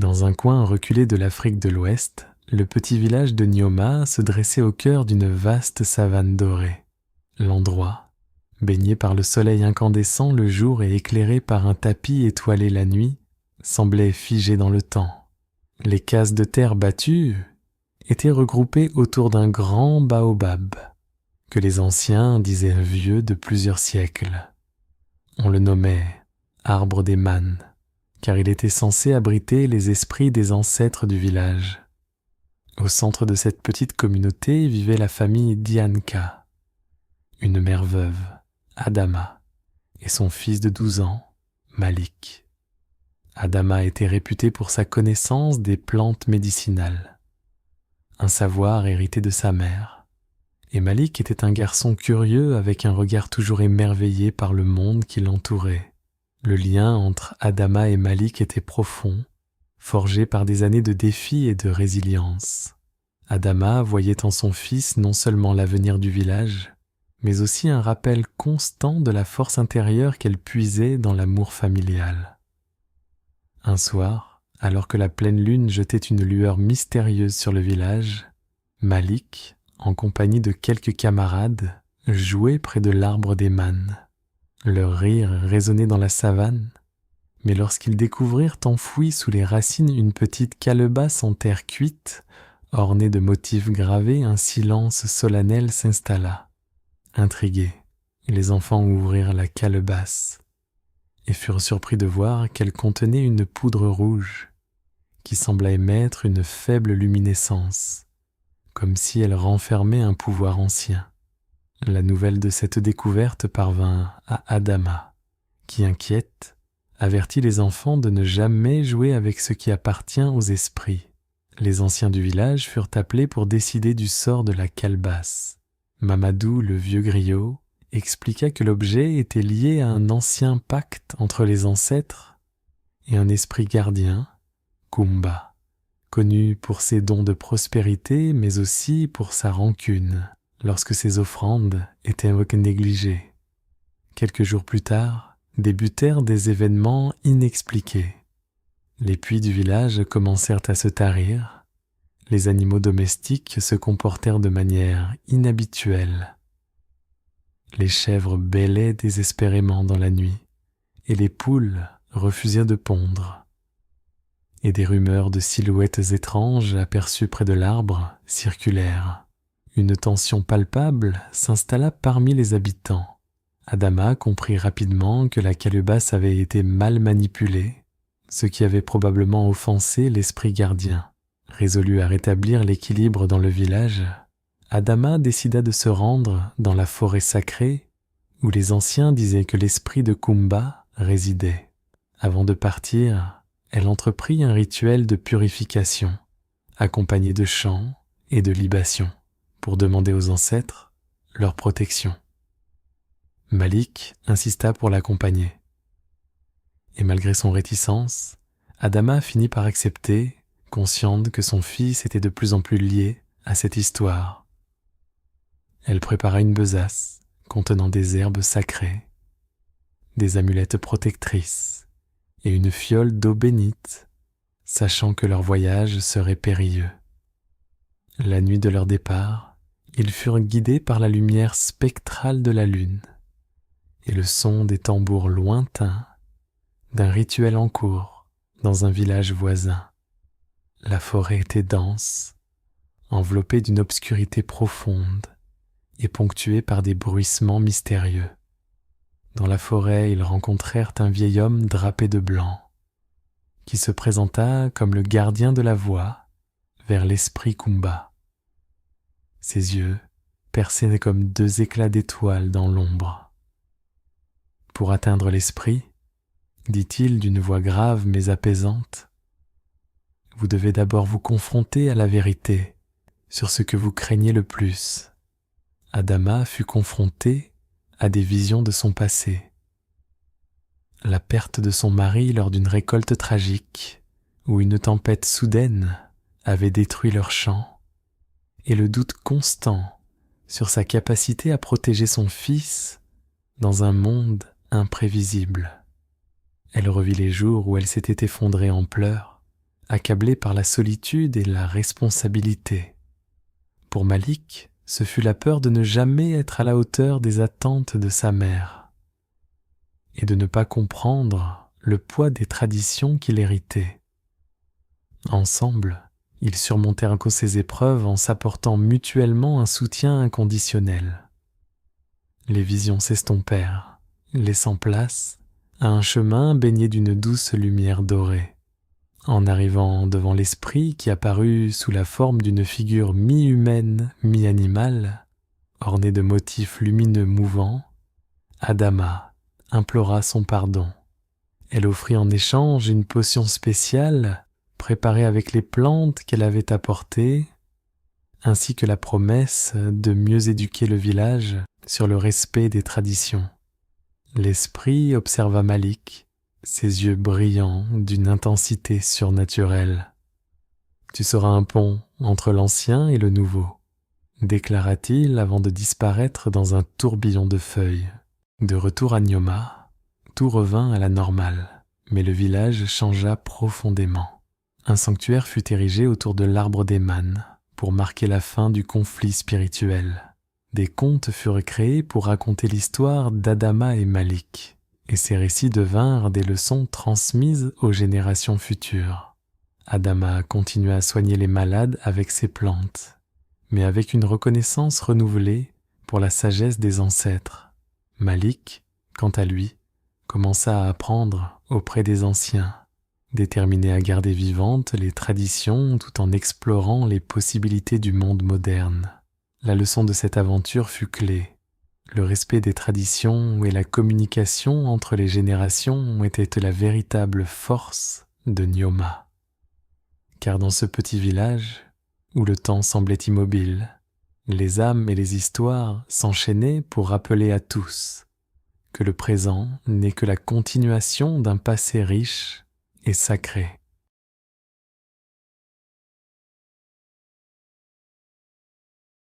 Dans un coin reculé de l'Afrique de l'Ouest, le petit village de Nyoma se dressait au cœur d'une vaste savane dorée. L'endroit, baigné par le soleil incandescent le jour et éclairé par un tapis étoilé la nuit, semblait figé dans le temps. Les cases de terre battues étaient regroupées autour d'un grand baobab, que les anciens disaient vieux de plusieurs siècles. On le nommait arbre des mânes, car il était censé abriter les esprits des ancêtres du village. Au centre de cette petite communauté vivait la famille Dianka, une mère veuve, Adama, et son fils de 12 ans, Malik. Adama était réputé pour sa connaissance des plantes médicinales, un savoir hérité de sa mère, et Malik était un garçon curieux avec un regard toujours émerveillé par le monde qui l'entourait. Le lien entre Adama et Malik était profond, forgé par des années de défis et de résilience. Adama voyait en son fils non seulement l'avenir du village, mais aussi un rappel constant de la force intérieure qu'elle puisait dans l'amour familial. Un soir, alors que la pleine lune jetait une lueur mystérieuse sur le village, Malik, en compagnie de quelques camarades, jouait près de l'arbre des mânes. Leur rire résonnait dans la savane, mais lorsqu'ils découvrirent enfouie sous les racines une petite calebasse en terre cuite, ornée de motifs gravés, un silence solennel s'installa. Intrigués, les enfants ouvrirent la calebasse et furent surpris de voir qu'elle contenait une poudre rouge qui sembla émettre une faible luminescence, comme si elle renfermait un pouvoir ancien. La nouvelle de cette découverte parvint à Adama, qui, inquiète, avertit les enfants de ne jamais jouer avec ce qui appartient aux esprits. Les anciens du village furent appelés pour décider du sort de la calebasse. Mamadou, le vieux griot, expliqua que l'objet était lié à un ancien pacte entre les ancêtres et un esprit gardien, Kumba, connu pour ses dons de prospérité mais aussi pour sa rancune lorsque ses offrandes étaient négligées. Quelques jours plus tard, débutèrent des événements inexpliqués. Les puits du village commencèrent à se tarir, les animaux domestiques se comportèrent de manière inhabituelle. Les chèvres bêlaient désespérément dans la nuit, et les poules refusaient de pondre. Et des rumeurs de silhouettes étranges aperçues près de l'arbre circulèrent. Une tension palpable s'installa parmi les habitants. Adama comprit rapidement que la calebasse avait été mal manipulée, ce qui avait probablement offensé l'esprit gardien. Résolu à rétablir l'équilibre dans le village, Adama décida de se rendre dans la forêt sacrée où les anciens disaient que l'esprit de Kumba résidait. Avant de partir, elle entreprit un rituel de purification, accompagné de chants et de libations, pour demander aux ancêtres leur protection. Malik insista pour l'accompagner. Et malgré son réticence, Adama finit par accepter, consciente que son fils était de plus en plus lié à cette histoire. Elle prépara une besace contenant des herbes sacrées, des amulettes protectrices et une fiole d'eau bénite, sachant que leur voyage serait périlleux. La nuit de leur départ, ils furent guidés par la lumière spectrale de la lune et le son des tambours lointains d'un rituel en cours dans un village voisin. La forêt était dense, enveloppée d'une obscurité profonde et ponctuée par des bruissements mystérieux. Dans la forêt, ils rencontrèrent un vieil homme drapé de blanc, qui se présenta comme le gardien de la voie vers l'esprit Kumba. Ses yeux perçaient comme deux éclats d'étoiles dans l'ombre. Pour atteindre l'esprit, dit-il d'une voix grave mais apaisante, vous devez d'abord vous confronter à la vérité sur ce que vous craignez le plus. Adama fut confronté à des visions de son passé. La perte de son mari lors d'une récolte tragique, où une tempête soudaine avait détruit leur champ, et le doute constant sur sa capacité à protéger son fils dans un monde imprévisible. Elle revit les jours où elle s'était effondrée en pleurs, accablé par la solitude et la responsabilité. Pour Malik, ce fut la peur de ne jamais être à la hauteur des attentes de sa mère et de ne pas comprendre le poids des traditions qu'il héritait. Ensemble, ils surmontèrent ces épreuves en s'apportant mutuellement un soutien inconditionnel. Les visions s'estompèrent, laissant place à un chemin baigné d'une douce lumière dorée. En arrivant devant l'esprit qui apparut sous la forme d'une figure mi-humaine, mi-animale, ornée de motifs lumineux mouvants, Adama implora son pardon. Elle offrit en échange une potion spéciale préparée avec les plantes qu'elle avait apportées, ainsi que la promesse de mieux éduquer le village sur le respect des traditions. L'esprit observa Malik, ses yeux brillants d'une intensité surnaturelle. « Tu seras un pont entre l'ancien et le nouveau », déclara-t-il avant de disparaître dans un tourbillon de feuilles. De retour à Nioma, tout revint à la normale, mais le village changea profondément. Un sanctuaire fut érigé autour de l'arbre des mannes pour marquer la fin du conflit spirituel. Des contes furent créés pour raconter l'histoire d'Adama et Malik, et ces récits devinrent des leçons transmises aux générations futures. Adama continua à soigner les malades avec ses plantes, mais avec une reconnaissance renouvelée pour la sagesse des ancêtres. Malik, quant à lui, commença à apprendre auprès des anciens, déterminé à garder vivantes les traditions tout en explorant les possibilités du monde moderne. La leçon de cette aventure fut clé. Le respect des traditions et la communication entre les générations étaient la véritable force de Nioma. Car dans ce petit village, où le temps semblait immobile, les âmes et les histoires s'enchaînaient pour rappeler à tous que le présent n'est que la continuation d'un passé riche et sacré.